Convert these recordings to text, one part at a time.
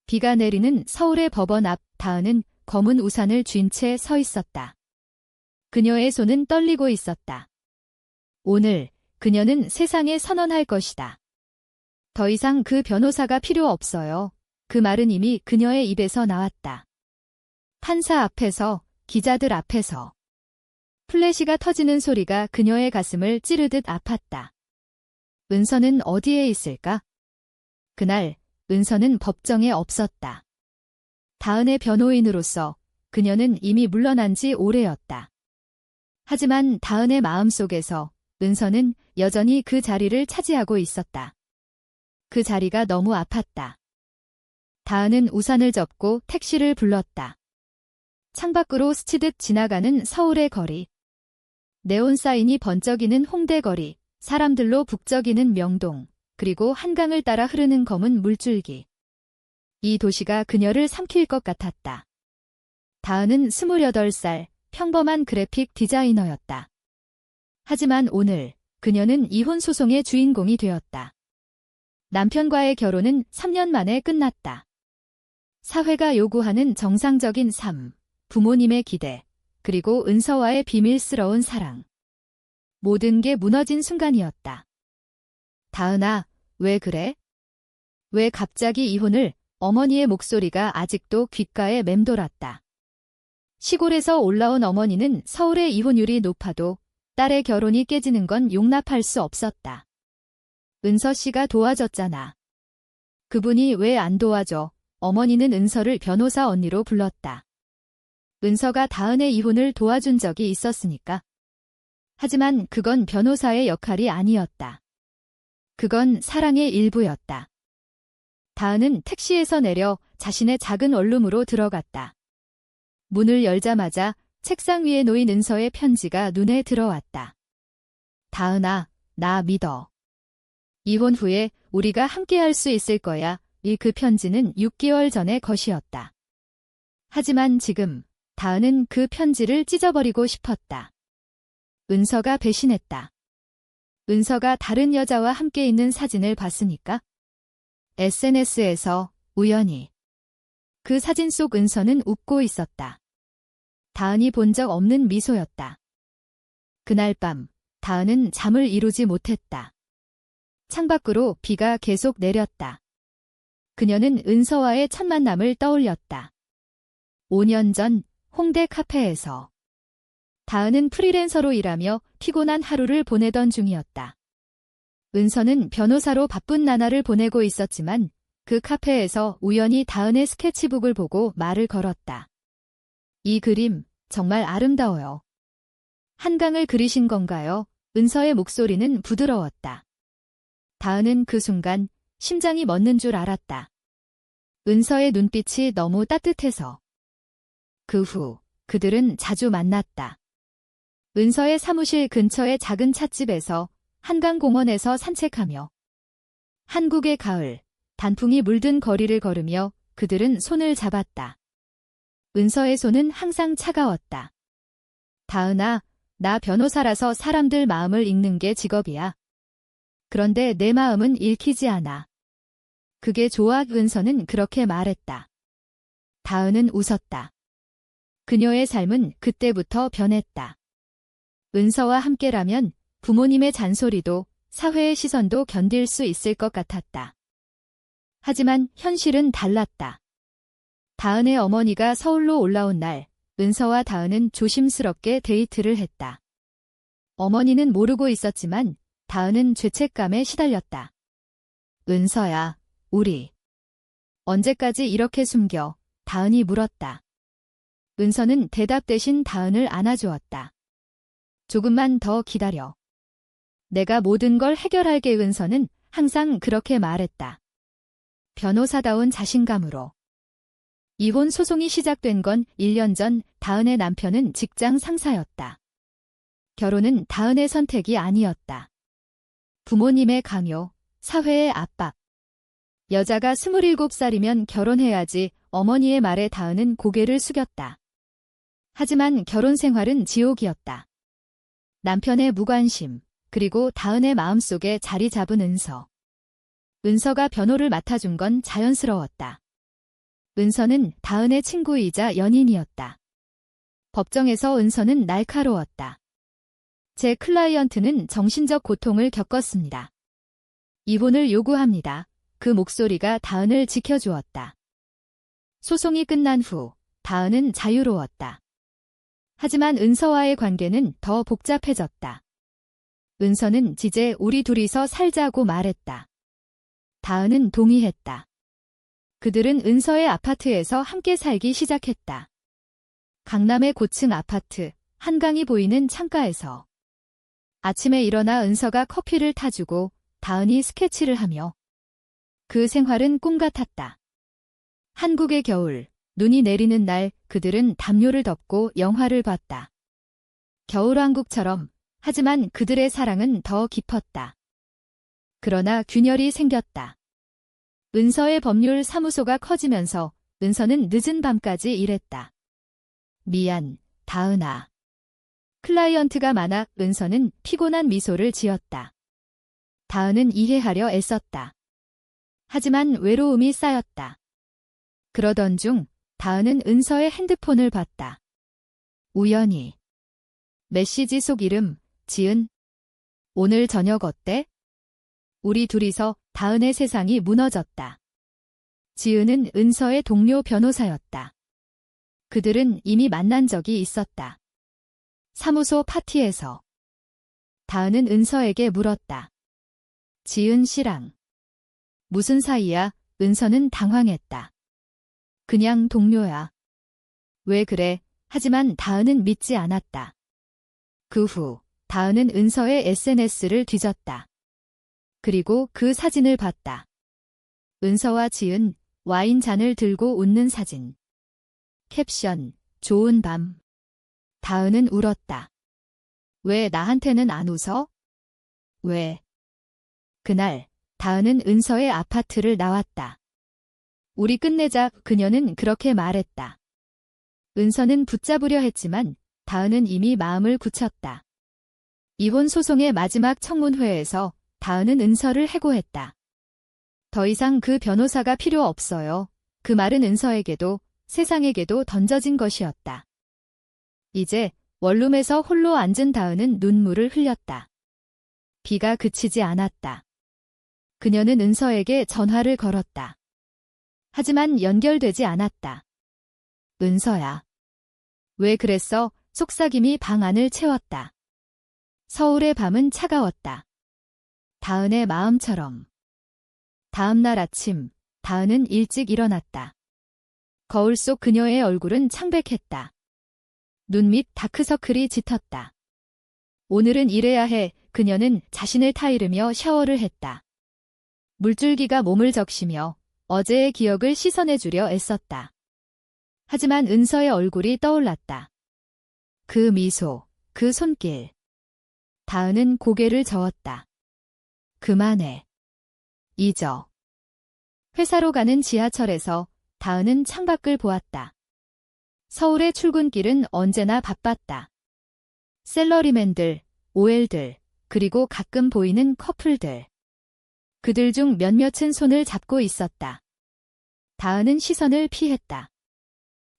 비가 내리는 서울의 법원 앞 다은은 검은 우산을 쥔 채 서 있었다. 그녀의 손은 떨리고 있었다. 오늘 그녀는 세상에 선언할 것이다. 더 이상 그 변호사가 필요 없어요. 그 말은 이미 그녀의 입에서 나왔다. 판사 앞에서, 기자들 앞에서. 플래시가 터지는 소리가 그녀의 가슴을 찌르듯 아팠다. 은서는 어디에 있을까? 그날 은서는 법정에 없었다. 다은의 변호인으로서 그녀는 이미 물러난 지 오래였다. 하지만 다은의 마음속에서 은서는 여전히 그 자리를 차지하고 있었다. 그 자리가 너무 아팠다. 다은은 우산을 접고 택시를 불렀다. 창밖으로 스치듯 지나가는 서울의 거리. 네온 사인이 번쩍이는 홍대 거리, 사람들로 북적이는 명동, 그리고 한강을 따라 흐르는 검은 물줄기. 이 도시가 그녀를 삼킬 것 같았다. 다은은 28살, 평범한 그래픽 디자이너였다. 하지만 오늘 그녀는 이혼 소송의 주인공이 되었다. 남편과의 결혼은 3년 만에 끝났다. 사회가 요구하는 정상적인 삶, 부모님의 기대, 그리고 은서와의 비밀스러운 사랑. 모든 게 무너진 순간이었다. 다은아, 왜 그래? 왜 갑자기 이혼을? 어머니의 목소리가 아직도 귓가에 맴돌았다. 시골에서 올라온 어머니는 서울의 이혼율이 높아도 딸의 결혼이 깨지는 건 용납할 수 없었다. 은서 씨가 도와줬잖아. 그분이 왜 안 도와줘? 어머니는 은서를 변호사 언니로 불렀다. 은서가 다은의 이혼을 도와준 적이 있었으니까. 하지만 그건 변호사의 역할이 아니었다. 그건 사랑의 일부였다. 다은은 택시에서 내려 자신의 작은 원룸으로 들어갔다. 문을 열자마자 책상 위에 놓인 은서의 편지가 눈에 들어왔다. 다은아, 나 믿어. 이혼 후에 우리가 함께할 수 있을 거야. 그 편지는 6개월 전의 것이었다. 하지만 지금 다은은 그 편지를 찢어버리고 싶었다. 은서가 배신했다. 은서가 다른 여자와 함께 있는 사진을 봤으니까? SNS에서 우연히. 그 사진 속 은서는 웃고 있었다. 다은이 본 적 없는 미소였다. 그날 밤 다은은 잠을 이루지 못했다. 창밖으로 비가 계속 내렸다. 그녀는 은서와의 첫 만남을 떠올렸다. 5년 전 홍대 카페에서. 다은은 프리랜서로 일하며 피곤한 하루를 보내던 중이었다. 은서는 변호사로 바쁜 나날을 보내고 있었지만 그 카페에서 우연히 다은의 스케치북을 보고 말을 걸었다. 이 그림 정말 아름다워요. 한강을 그리신 건가요? 은서의 목소리는 부드러웠다. 다은은 그 순간 심장이 멎는 줄 알았다. 은서의 눈빛이 너무 따뜻해서. 그 후 그들은 자주 만났다. 은서의 사무실 근처의 작은 찻집에서, 한강공원에서 산책하며, 한국의 가을, 단풍이 물든 거리를 걸으며 그들은 손을 잡았다. 은서의 손은 항상 차가웠다. 다은아, 나 변호사라서 사람들 마음을 읽는 게 직업이야. 그런데 내 마음은 읽히지 않아. 그게 좋아. 은서는 그렇게 말했다. 다은은 웃었다. 그녀의 삶은 그때부터 변했다. 은서와 함께라면 부모님의 잔소리도 사회의 시선도 견딜 수 있을 것 같았다. 하지만 현실은 달랐다. 다은의 어머니가 서울로 올라온 날, 은서와 다은은 조심스럽게 데이트를 했다. 어머니는 모르고 있었지만 다은은 죄책감에 시달렸다. 은서야, 우리 언제까지 이렇게 숨겨? 다은이 물었다. 은서는 대답 대신 다은을 안아주었다. 조금만 더 기다려. 내가 모든 걸 해결할게. 은서는 항상 그렇게 말했다. 변호사다운 자신감으로. 이혼 소송이 시작된 건 1년 전. 다은의 남편은 직장 상사였다. 결혼은 다은의 선택이 아니었다. 부모님의 강요, 사회의 압박. 여자가 27살이면 결혼해야지. 어머니의 말에 다은은 고개를 숙였다. 하지만 결혼 생활은 지옥이었다. 남편의 무관심, 그리고 다은의 마음속에 자리 잡은 은서. 은서가 변호를 맡아준 건 자연스러웠다. 은서는 다은의 친구이자 연인이었다. 법정에서 은서는 날카로웠다. 제 클라이언트는 정신적 고통을 겪었습니다. 이혼을 요구합니다. 그 목소리가 다은을 지켜주었다. 소송이 끝난 후 다은은 자유로웠다. 하지만 은서와의 관계는 더 복잡해졌다. 은서는 지제 우리 둘이서 살자고 말했다. 다은은 동의했다. 그들은 은서의 아파트에서 함께 살기 시작했다. 강남의 고층 아파트, 한강이 보이는 창가에서. 아침에 일어나 은서가 커피를 타주고 다은이 스케치를 하며. 그 생활은 꿈 같았다. 한국의 겨울, 눈이 내리는 날 그들은 담요를 덮고 영화를 봤다. 겨울왕국처럼, 하지만 그들의 사랑은 더 깊었다. 그러나 균열이 생겼다. 은서의 법률 사무소가 커지면서 은서는 늦은 밤까지 일했다. 미안, 다은아. 클라이언트가 많아 은서는 피곤한 미소를 지었다. 다은은 이해하려 애썼다. 하지만 외로움이 쌓였다. 그러던 중 다은은 은서의 핸드폰을 봤다. 우연히. 메시지 속 이름, 지은. 오늘 저녁 어때? 우리 둘이서 다은의 세상이 무너졌다. 지은은 은서의 동료 변호사였다. 그들은 이미 만난 적이 있었다. 사무소 파티에서. 다은은 은서에게 물었다. 지은 씨랑. 무슨 사이야? 은서는 당황했다. 그냥 동료야. 왜 그래? 하지만 다은은 믿지 않았다. 그 후 다은은 은서의 SNS를 뒤졌다. 그리고 그 사진을 봤다. 은서와 지은 와인잔을 들고 웃는 사진. 캡션, 좋은 밤. 다은은 울었다. 왜 나한테는 안 웃어? 왜? 그날 다은은 은서의 아파트를 나왔다. 우리 끝내자. 그녀는 그렇게 말했다. 은서는 붙잡으려 했지만 다은은 이미 마음을 굳혔다. 이혼 소송의 마지막 청문회에서 다은은 은서를 해고했다. 더 이상 그 변호사가 필요 없어요. 그 말은 은서에게도 세상에게도 던져진 것이었다. 이제 원룸에서 홀로 앉은 다은은 눈물을 흘렸다. 비가 그치지 않았다. 그녀는 은서에게 전화를 걸었다. 하지만 연결되지 않았다. 은서야. 왜 그랬어? 속삭임이 방 안을 채웠다. 서울의 밤은 차가웠다. 다은의 마음처럼. 다음 날 아침, 다은은 일찍 일어났다. 거울 속 그녀의 얼굴은 창백했다. 눈 밑 다크서클이 짙었다. 오늘은 일해야 해. 그녀는 자신을 타이르며 샤워를 했다. 물줄기가 몸을 적시며 어제의 기억을 씻어내주려 애썼다. 하지만 은서의 얼굴이 떠올랐다. 그 미소, 그 손길. 다은은 고개를 저었다. 그만해. 잊어. 회사로 가는 지하철에서 다은은 창밖을 보았다. 서울의 출근길은 언제나 바빴다. 셀러리맨들, OL들, 그리고 가끔 보이는 커플들. 그들 중 몇몇은 손을 잡고 있었다. 다은은 시선을 피했다.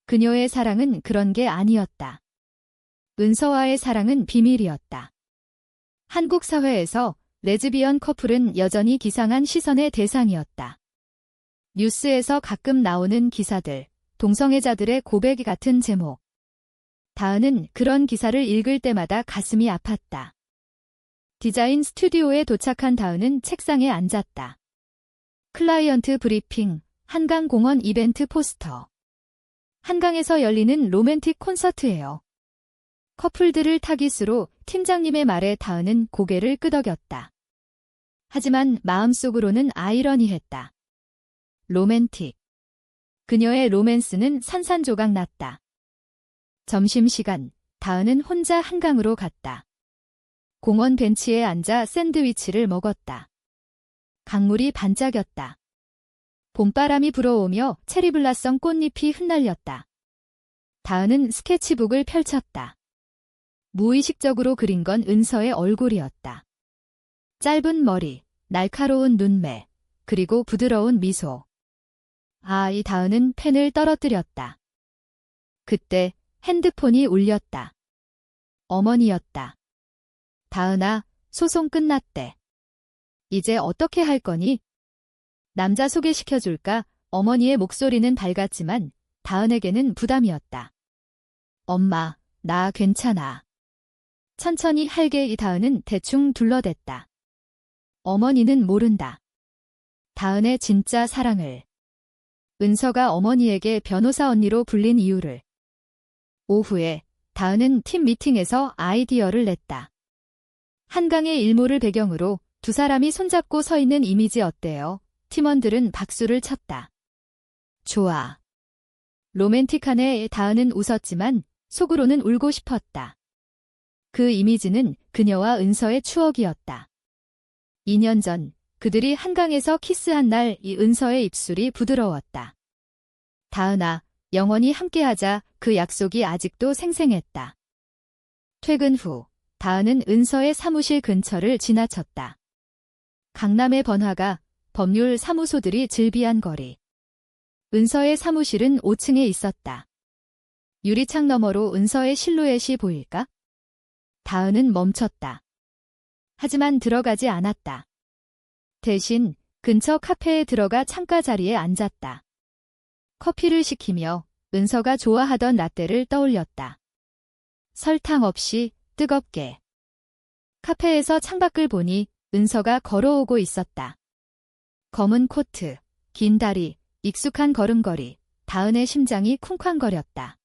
그녀의 사랑은 그런 게 아니었다. 은서와의 사랑은 비밀이었다. 한국 사회에서 레즈비언 커플은 여전히 기상한 시선의 대상이었다. 뉴스에서 가끔 나오는 기사들, 동성애자들의 고백 같은 제목. 다은은 그런 기사를 읽을 때마다 가슴이 아팠다. 디자인 스튜디오에 도착한 다은은 책상에 앉았다. 클라이언트 브리핑, 한강공원 이벤트 포스터. 한강에서 열리는 로맨틱 콘서트예요. 커플들을 타깃으로 팀장님의 말에 다은은 고개를 끄덕였다. 하지만 마음속으로는 아이러니했다. 로맨틱. 그녀의 로맨스는 산산조각 났다. 점심시간, 다은은 혼자 한강으로 갔다. 공원 벤치에 앉아 샌드위치를 먹었다. 강물이 반짝였다. 봄바람이 불어오며 체리블라썸 꽃잎이 흩날렸다. 다은은 스케치북을 펼쳤다. 무의식적으로 그린 건 은서의 얼굴이었다. 짧은 머리, 날카로운 눈매, 그리고 부드러운 미소. 이 다은은 펜을 떨어뜨렸다. 그때 핸드폰이 울렸다. 어머니였다. 다은아, 소송 끝났대. 이제 어떻게 할 거니? 남자 소개시켜줄까? 어머니의 목소리는 밝았지만 다은에게는 부담이었다. 엄마, 나 괜찮아. 천천히 할게. 이 다은은 대충 둘러댔다. 어머니는 모른다. 다은의 진짜 사랑을. 은서가 어머니에게 변호사 언니로 불린 이유를. 오후에 다은은 팀 미팅에서 아이디어를 냈다. 한강의 일몰을 배경으로 두 사람이 손잡고 서 있는 이미지 어때요? 팀원들은 박수를 쳤다. 좋아. 로맨틱하네. 다은은 웃었지만 속으로는 울고 싶었다. 그 이미지는 그녀와 은서의 추억이었다. 2년 전 그들이 한강에서 키스한 날 이 은서의 입술이 부드러웠다. 다은아, 영원히 함께하자. 그 약속이 아직도 생생했다. 퇴근 후 다은은 은서의 사무실 근처를 지나쳤다. 강남의 번화가, 법률 사무소들이 즐비한 거리. 은서의 사무실은 5층에 있었다. 유리창 너머로 은서의 실루엣이 보일까? 다은은 멈췄다. 하지만 들어가지 않았다. 대신 근처 카페에 들어가 창가 자리에 앉았다. 커피를 시키며 은서가 좋아하던 라떼를 떠올렸다. 설탕 없이 뜨겁게. 카페에서 창밖을 보니 은서가 걸어오고 있었다. 검은 코트, 긴 다리, 익숙한 걸음걸이, 다은의 심장이 쿵쾅거렸다.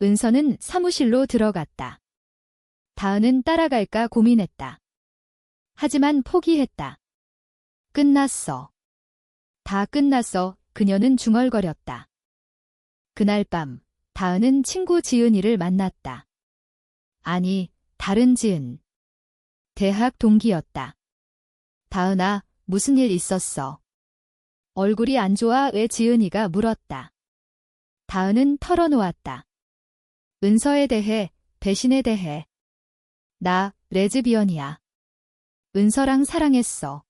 은서는 사무실로 들어갔다. 다은은 따라갈까 고민했다. 하지만 포기했다. 끝났어. 다 끝났어. 그녀는 중얼거렸다. 그날 밤 다은은 친구 지은이를 만났다. 아니, 다른 지은. 대학 동기였다. 다은아, 무슨 일 있었어? 얼굴이 안 좋아? 왜? 지은이가 물었다. 다은은 털어놓았다. 은서에 대해, 배신에 대해. 나 레즈비언이야. 은서랑 사랑했어.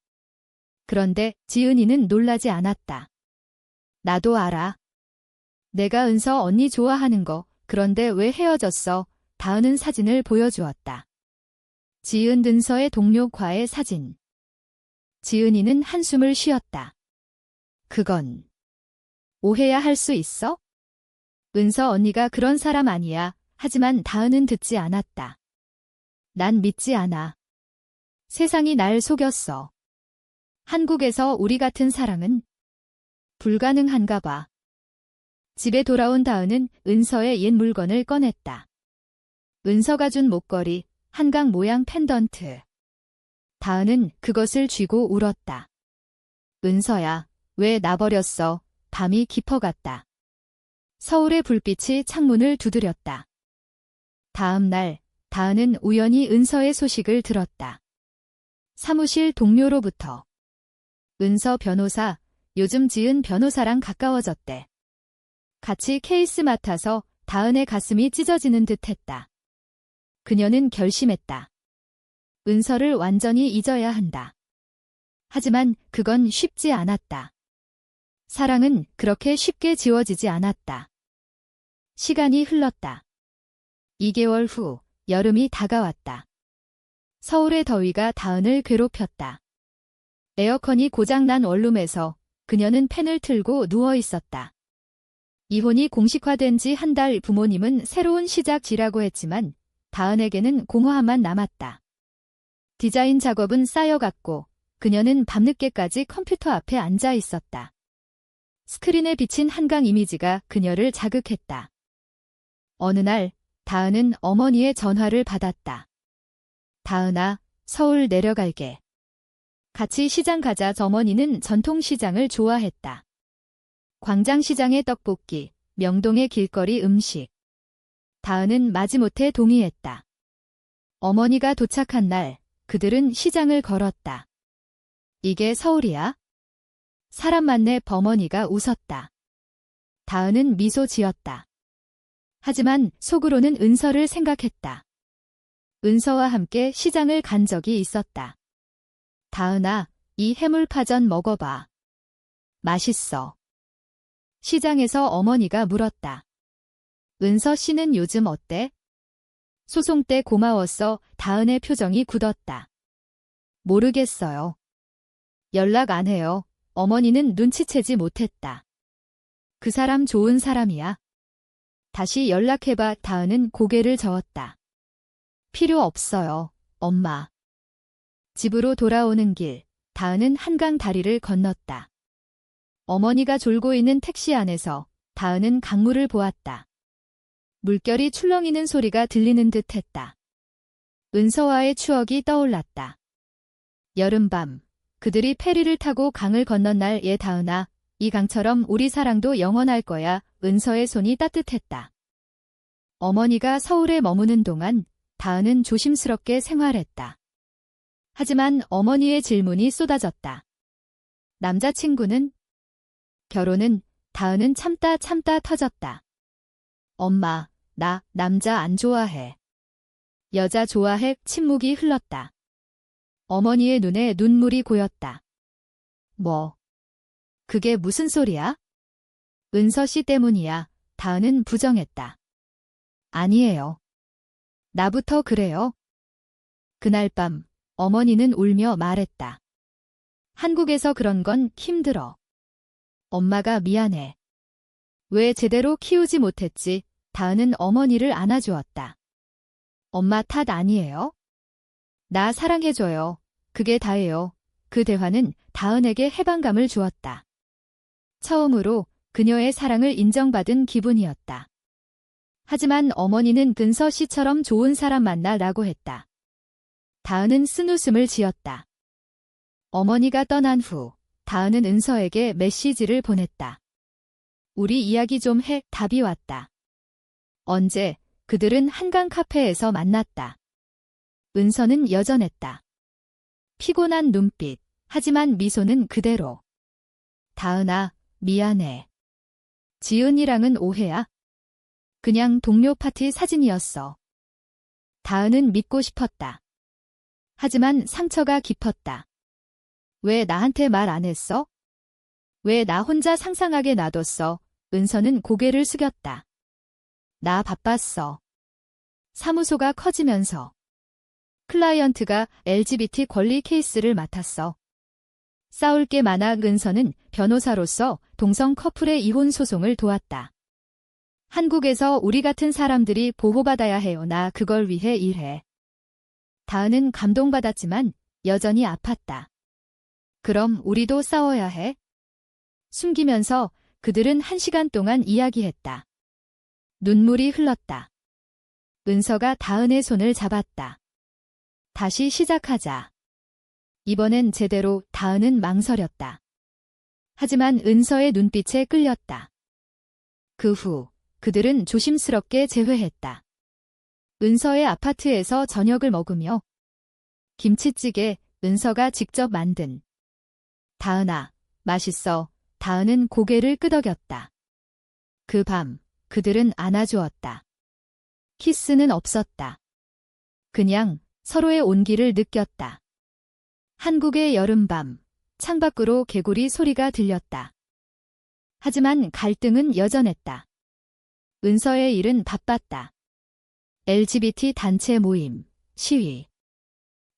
그런데 지은이는 놀라지 않았다. 나도 알아. 내가 은서 언니 좋아하는 거. 그런데 왜 헤어졌어? 다은은 사진을 보여주었다. 지은 은서의 동료과의 사진. 지은이는 한숨을 쉬었다. 그건 오해야 할 수 있어? 은서 언니가 그런 사람 아니야. 하지만 다은은 듣지 않았다. 난 믿지 않아. 세상이 날 속였어. 한국에서 우리 같은 사랑은 불가능한가 봐. 집에 돌아온 다은은 은서의 옛 물건을 꺼냈다. 은서가 준 목걸이, 한강 모양 펜던트. 다은은 그것을 쥐고 울었다. 은서야, 왜 나 버렸어? 밤이 깊어갔다. 서울의 불빛이 창문을 두드렸다. 다음 날, 다은은 우연히 은서의 소식을 들었다. 사무실 동료로부터. 은서 변호사, 요즘 지은 변호사랑 가까워졌대. 같이 케이스 맡아서 다은의 가슴이 찢어지는 듯 했다. 그녀는 결심했다. 은서를 완전히 잊어야 한다. 하지만 그건 쉽지 않았다. 사랑은 그렇게 쉽게 지워지지 않았다. 시간이 흘렀다. 2개월 후 여름이 다가왔다. 서울의 더위가 다은을 괴롭혔다. 에어컨이 고장난 원룸에서 그녀는 팬을 틀고 누워 있었다. 이혼이 공식화된 지 한 달. 부모님은 새로운 시작이라고 했지만 다은에게는 공허함만 남았다. 디자인 작업은 쌓여갔고 그녀는 밤늦게까지 컴퓨터 앞에 앉아 있었다. 스크린에 비친 한강 이미지가 그녀를 자극했다. 어느 날 다은은 어머니의 전화를 받았다. 다은아, 서울 내려갈게. 같이 시장 가자. 어머니는 전통시장을 좋아했다. 광장시장의 떡볶이, 명동의 길거리 음식. 다은은 마지못해 동의했다. 어머니가 도착한 날 그들은 시장을 걸었다. 이게 서울이야? 사람 많네. 어머니가 웃었다. 다은은 미소 지었다. 하지만 속으로는 은서를 생각했다. 은서와 함께 시장을 간 적이 있었다. 다은아, 이 해물파전 먹어봐. 맛있어. 시장에서 어머니가 물었다. 은서 씨는 요즘 어때? 소송 때 고마웠어. 다은의 표정이 굳었다. 모르겠어요. 연락 안 해요. 어머니는 눈치채지 못했다. 그 사람 좋은 사람이야. 다시 연락해봐. 다은은 고개를 저었다. 필요 없어요, 엄마. 집으로 돌아오는 길, 다은은 한강 다리를 건넜다. 어머니가 졸고 있는 택시 안에서 다은은 강물을 보았다. 물결이 출렁이는 소리가 들리는 듯 했다. 은서와의 추억이 떠올랐다. 여름밤, 그들이 페리를 타고 강을 건넌 날 얘 다은아, 이 강처럼 우리 사랑도 영원할 거야. 은서의 손이 따뜻했다. 어머니가 서울에 머무는 동안 다은은 조심스럽게 생활했다. 하지만 어머니의 질문이 쏟아졌다. 남자친구는? 결혼은? 다은은 참다 터졌다. 엄마, 나 남자 안 좋아해. 여자 좋아해. 침묵이 흘렀다. 어머니의 눈에 눈물이 고였다. 뭐? 그게 무슨 소리야? 은서 씨 때문이야. 다은은 부정했다. 아니에요. 나부터 그래요. 그날 밤 어머니는 울며 말했다. 한국에서 그런 건 힘들어. 엄마가 미안해. 왜 제대로 키우지 못했지? 다은은 어머니를 안아주었다. 엄마 탓 아니에요? 나 사랑해줘요. 그게 다예요. 그 대화는 다은에게 해방감을 주었다. 처음으로 그녀의 사랑을 인정받은 기분이었다. 하지만 어머니는 근서 씨처럼 좋은 사람 만나라고 했다. 다은은 쓴웃음을 지었다. 어머니가 떠난 후 다은은 은서에게 메시지를 보냈다. 우리 이야기 좀 해. 답이 왔다. 언제? 그들은 한강 카페에서 만났다. 은서는 여전했다. 피곤한 눈빛, 하지만 미소는 그대로. 다은아, 미안해. 지은이랑은 오해야? 그냥 동료 파티 사진이었어. 다은은 믿고 싶었다. 하지만 상처가 깊었다. 왜 나한테 말 안 했어? 왜 나 혼자 상상하게 놔뒀어? 은서는 고개를 숙였다. 나 바빴어. 사무소가 커지면서 클라이언트가 LGBT 권리 케이스를 맡았어. 싸울 게 많아. 은서는 변호사로서 동성 커플의 이혼 소송을 도왔다. 한국에서 우리 같은 사람들이 보호받아야 해요. 나 그걸 위해 일해. 다은은 감동받았지만 여전히 아팠다. 그럼 우리도 싸워야 해? 숨기면서 그들은 1시간 동안 이야기했다. 눈물이 흘렀다. 은서가 다은의 손을 잡았다. 다시 시작하자. 이번엔 제대로. 다은은 망설였다. 하지만 은서의 눈빛에 끌렸다. 그 후 그들은 조심스럽게 재회했다. 은서의 아파트에서 저녁을 먹으며 김치찌개, 은서가 직접 만든. 다은아, 맛있어. 다은은 고개를 끄덕였다. 그 밤 그들은 안아주었다. 키스는 없었다. 그냥 서로의 온기를 느꼈다. 한국의 여름밤, 창밖으로 개구리 소리가 들렸다. 하지만 갈등은 여전했다. 은서의 일은 바빴다. LGBT 단체 모임, 시위.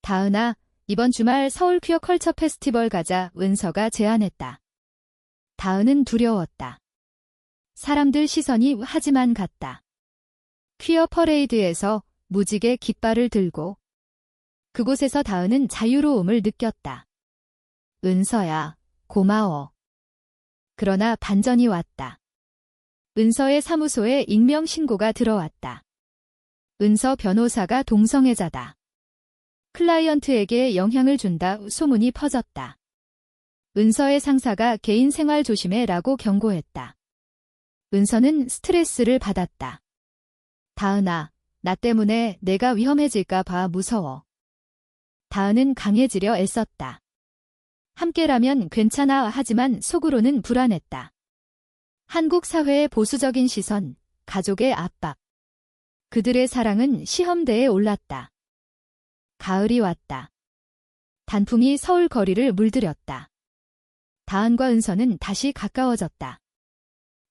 다은아, 이번 주말 서울 퀴어 컬처 페스티벌 가자. 은서가 제안했다. 다은은 두려웠다. 사람들 시선이 하지만 갔다. 퀴어 퍼레이드에서 무지개 깃발을 들고 그곳에서 다은은 자유로움을 느꼈다. 은서야, 고마워. 그러나 반전이 왔다. 은서의 사무소에 익명 신고가 들어왔다. 은서 변호사가 동성애자다. 클라이언트에게 영향을 준다. 소문이 퍼졌다. 은서의 상사가 개인 생활 조심해라고 경고했다. 은서는 스트레스를 받았다. 다은아, 나 때문에 내가 위험해질까 봐 무서워. 다은은 강해지려 애썼다. 함께라면 괜찮아. 하지만 속으로는 불안했다. 한국 사회의 보수적인 시선, 가족의 압박. 그들의 사랑은 시험대에 올랐다. 가을이 왔다. 단풍이 서울 거리를 물들였다. 다은과 은서는 다시 가까워졌다.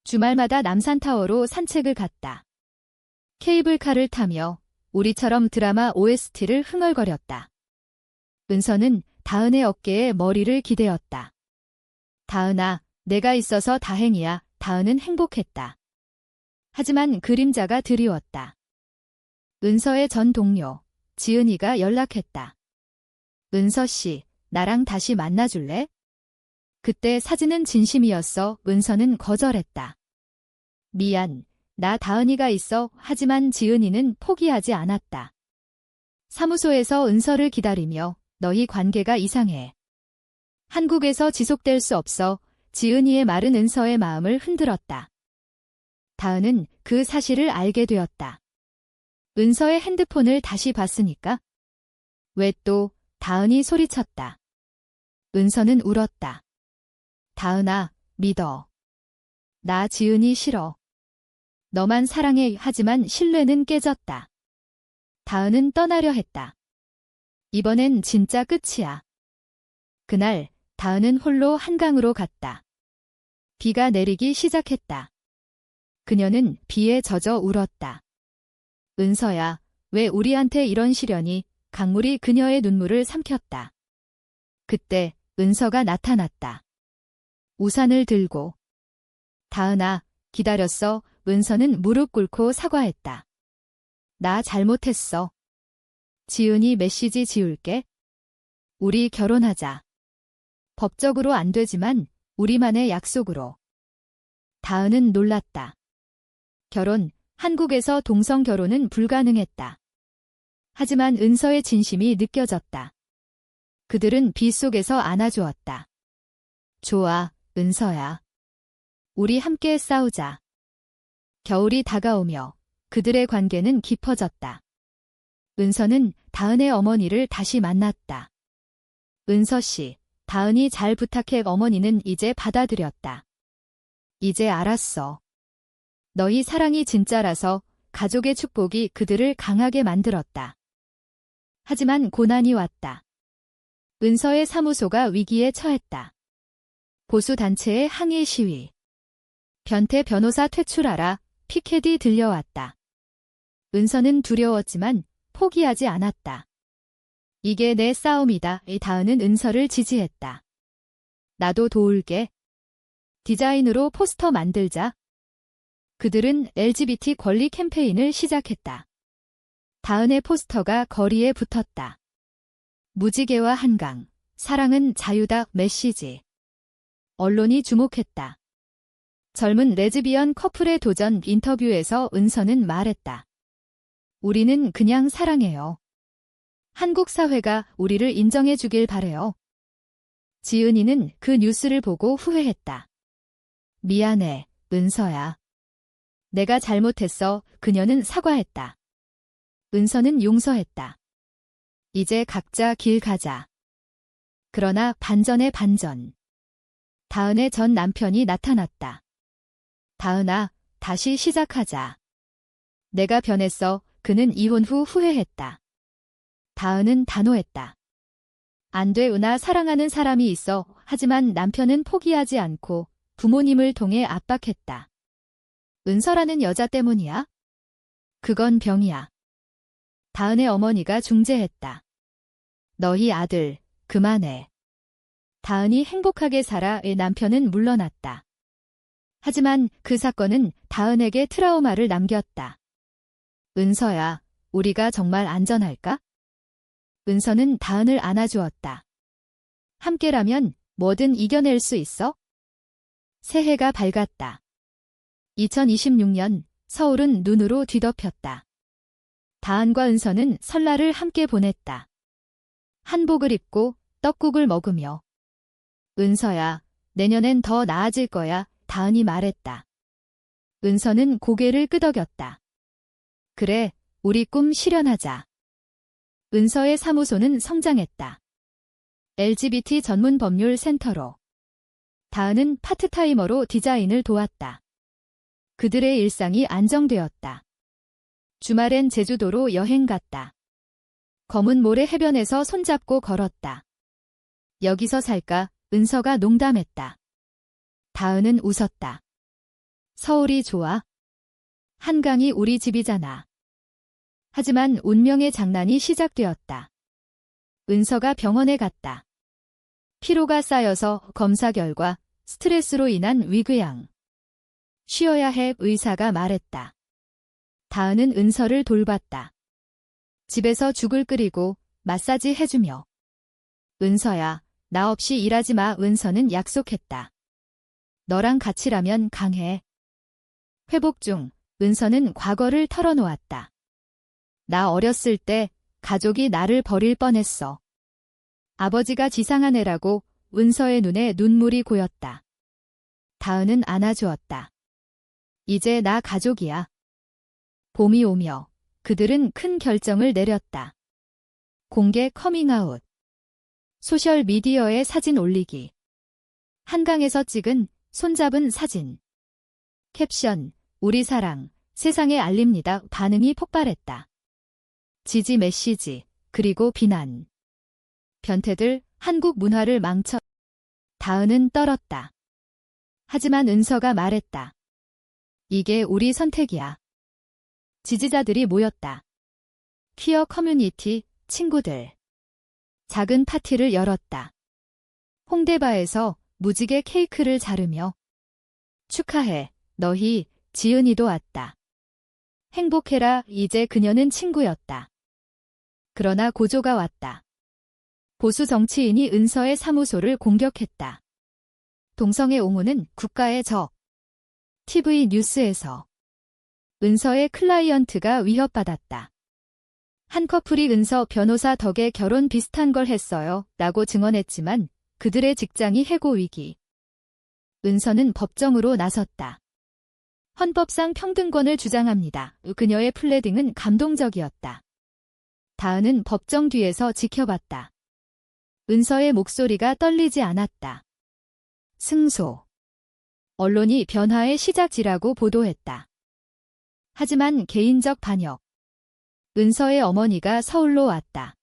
주말마다 남산타워로 산책을 갔다. 케이블카를 타며 우리처럼 드라마 OST를 흥얼거렸다. 은서는 다은의 어깨에 머리를 기대었다. 다은아, 내가 있어서 다행이야. 다은은 행복했다. 하지만 그림자가 드리웠다. 은서의 전 동료, 지은이가 연락했다. 은서 씨, 나랑 다시 만나줄래? 그때 사진은 진심이었어. 은서는 거절했다. 미안, 나 다은이가 있어. 하지만 지은이는 포기하지 않았다. 사무소에서 은서를 기다리며 너희 관계가 이상해. 한국에서 지속될 수 없어. 지은이의 말은 은서의 마음을 흔들었다. 다은은 그 사실을 알게 되었다. 은서의 핸드폰을 다시 봤으니까? 왜 또? 다은이 소리쳤다. 은서는 울었다. 다은아, 믿어. 나 지은이 싫어. 너만 사랑해. 하지만 신뢰는 깨졌다. 다은은 떠나려 했다. 이번엔 진짜 끝이야. 그날 다은은 홀로 한강으로 갔다. 비가 내리기 시작했다. 그녀는 비에 젖어 울었다. 은서야, 왜 우리한테 이런 시련이? 강물이 그녀의 눈물을 삼켰다. 그때 은서가 나타났다. 우산을 들고. 다은아, 기다렸어. 은서는 무릎 꿇고 사과했다. 나 잘못했어. 지은이 메시지 지울게. 우리 결혼하자. 법적으로 안 되지만 우리만의 약속으로. 다은은 놀랐다. 결혼, 한국에서 동성 결혼은 불가능했다. 하지만 은서의 진심이 느껴졌다. 그들은 비 속에서 안아주었다. 좋아, 은서야. 우리 함께 싸우자. 겨울이 다가오며 그들의 관계는 깊어졌다. 은서는 다은의 어머니를 다시 만났다. 은서 씨, 다은이 잘 부탁해. 어머니는 이제 받아들였다. 이제 알았어. 너희 사랑이 진짜라서 가족의 축복이 그들을 강하게 만들었다. 하지만 고난이 왔다. 은서의 사무소가 위기에 처했다. 보수단체의 항의 시위. 변태 변호사 퇴출하라. 피켓이 들려왔다. 은서는 두려웠지만 포기하지 않았다. 이게 내 싸움이다. 다은은 은서를 지지했다. 나도 도울게. 디자인으로 포스터 만들자. 그들은 LGBT 권리 캠페인을 시작했다. 다은의 포스터가 거리에 붙었다. 무지개와 한강, 사랑은 자유다. 메시지. 언론이 주목했다. 젊은 레즈비언 커플의 도전. 인터뷰에서 은서는 말했다. 우리는 그냥 사랑해요. 한국 사회가 우리를 인정해 주길 바래요. 지은이는 그 뉴스를 보고 후회했다. 미안해, 은서야. 내가 잘못했어. 그녀는 사과했다. 은서는 용서했다. 이제 각자 길 가자. 그러나 반전의 반전. 다은의 전 남편이 나타났다. 다은아, 다시 시작하자. 내가 변했어. 그는 이혼 후 후회했다. 다은은 단호했다. 안 돼. 은하, 사랑하는 사람이 있어. 하지만 남편은 포기하지 않고 부모님을 통해 압박했다. 은서라는 여자 때문이야? 그건 병이야. 다은의 어머니가 중재했다. 너희 아들, 그만해. 다은이 행복하게 살아의 남편은 물러났다. 하지만 그 사건은 다은에게 트라우마를 남겼다. 은서야, 우리가 정말 안전할까? 은서는 다은을 안아주었다. 함께라면 뭐든 이겨낼 수 있어? 새해가 밝았다. 2026년 서울은 눈으로 뒤덮였다. 다은과 은서는 설날을 함께 보냈다. 한복을 입고 떡국을 먹으며. 은서야, 내년엔 더 나아질 거야. 다은이 말했다. 은서는 고개를 끄덕였다. 그래, 우리 꿈 실현하자. 은서의 사무소는 성장했다. LGBT 전문 법률 센터로. 다은은 파트타이머로 디자인을 도왔다. 그들의 일상이 안정되었다. 주말엔 제주도로 여행 갔다. 검은 모래 해변에서 손잡고 걸었다. 여기서 살까? 은서가 농담했다. 다은은 웃었다. 서울이 좋아. 한강이 우리 집이잖아. 하지만 운명의 장난이 시작되었다. 은서가 병원에 갔다. 피로가 쌓여서 검사 결과 스트레스로 인한 위궤양. 쉬어야 해, 의사가 말했다. 다은은 은서를 돌봤다. 집에서 죽을 끓이고 마사지 해주며. 은서야, 나 없이 일하지 마. 은서는 약속했다. 너랑 같이라면 강해. 회복 중, 은서는 과거를 털어놓았다. 나 어렸을 때 가족이 나를 버릴 뻔했어. 아버지가 지상한 애라고. 은서의 눈에 눈물이 고였다. 다은은 안아주었다. 이제 나 가족이야. 봄이 오며 그들은 큰 결정을 내렸다. 공개 커밍아웃. 소셜미디어에 사진 올리기. 한강에서 찍은 손잡은 사진. 캡션, 우리 사랑, 세상에 알립니다. 반응이 폭발했다. 지지 메시지, 그리고 비난. 변태들, 한국 문화를 망쳐. 다은은 떨었다. 하지만 은서가 말했다. 이게 우리 선택이야. 지지자들이 모였다. 퀴어 커뮤니티, 친구들. 작은 파티를 열었다. 홍대바에서 무지개 케이크를 자르며. 축하해, 너희, 지은이도 왔다. 행복해라. 이제 그녀는 친구였다. 그러나 고조가 왔다. 보수 정치인이 은서의 사무소를 공격했다. 동성애 옹호는 국가의 적. TV 뉴스에서 은서의 클라이언트가 위협받았다. 한 커플이 은서 변호사 덕에 결혼 비슷한 걸 했어요 라고 증언했지만 그들의 직장이 해고 위기. 은서는 법정으로 나섰다. 헌법상 평등권을 주장합니다. 그녀의 플레딩은 감동적이었다. 다은은 법정 뒤에서 지켜봤다. 은서의 목소리가 떨리지 않았다. 승소. 언론이 변화의 시작지라고 보도했다. 하지만 개인적 반역. 은서의 어머니가 서울로 왔다.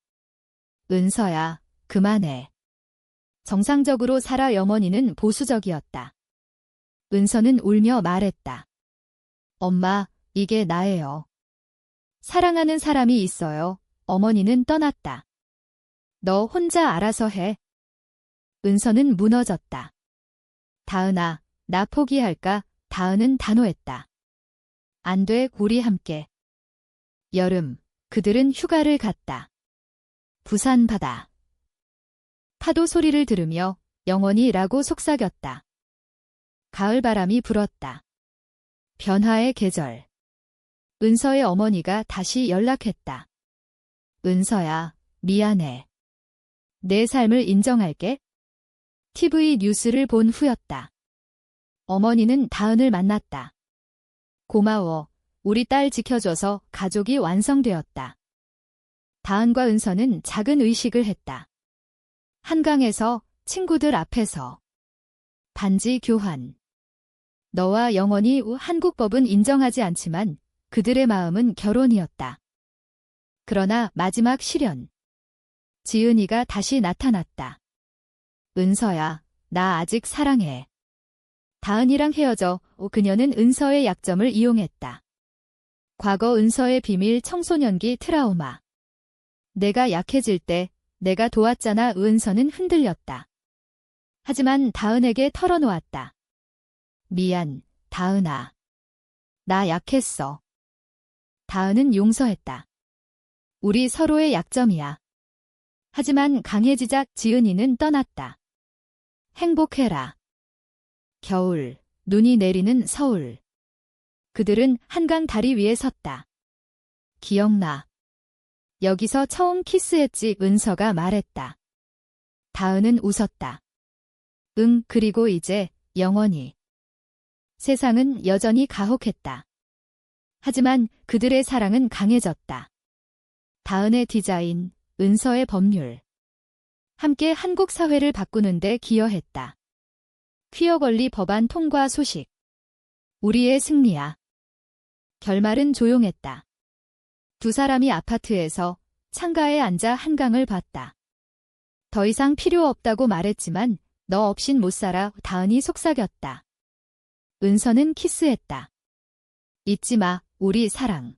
은서야, 그만해. 정상적으로 살아. 어머니는 보수적이었다. 은서는 울며 말했다. 엄마, 이게 나예요. 사랑하는 사람이 있어요. 어머니는 떠났다. 너 혼자 알아서 해. 은서는 무너졌다. 다은아, 나 포기할까? 다은은 단호했다. 안 돼, 우리 함께. 여름, 그들은 휴가를 갔다. 부산 바다. 파도 소리를 들으며 영원히라고 속삭였다. 가을 바람이 불었다. 변화의 계절. 은서의 어머니가 다시 연락했다. 은서야, 미안해. 내 삶을 인정할게. TV 뉴스를 본 후였다. 어머니는 다은을 만났다. 고마워. 우리 딸 지켜줘서 가족이 완성되었다. 다은과 은서는 작은 의식을 했다. 한강에서, 친구들 앞에서. 반지 교환. 너와 영원히. 한국법은 인정하지 않지만 그들의 마음은 결혼이었다. 그러나 마지막 실현. 지은이가 다시 나타났다. 은서야, 나 아직 사랑해. 다은이랑 헤어져. 그녀는 은서의 약점을 이용했다. 과거 은서의 비밀, 청소년기 트라우마. 내가 약해질 때 내가 도왔잖아. 은서는 흔들렸다. 하지만 다은에게 털어놓았다. 미안, 다은아. 나 약했어. 다은은 용서했다. 우리 서로의 약점이야. 하지만 강해지자. 지은이는 떠났다. 행복해라. 겨울, 눈이 내리는 서울. 그들은 한강 다리 위에 섰다. 기억나. 여기서 처음 키스했지. 은서가 말했다. 다은은 웃었다. 응, 그리고 이제 영원히. 세상은 여전히 가혹했다. 하지만 그들의 사랑은 강해졌다. 다은의 디자인, 은서의 법률. 함께 한국 사회를 바꾸는 데 기여했다. 퀴어 권리 법안 통과 소식. 우리의 승리야. 결말은 조용했다. 두 사람이 아파트에서 창가에 앉아 한강을 봤다. 더 이상 필요 없다고 말했지만 너 없인 못 살아. 다은이 속삭였다. 은서는 키스했다. 잊지 마, 우리 사랑.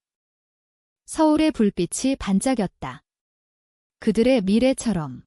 서울의 불빛이 반짝였다. 그들의 미래처럼.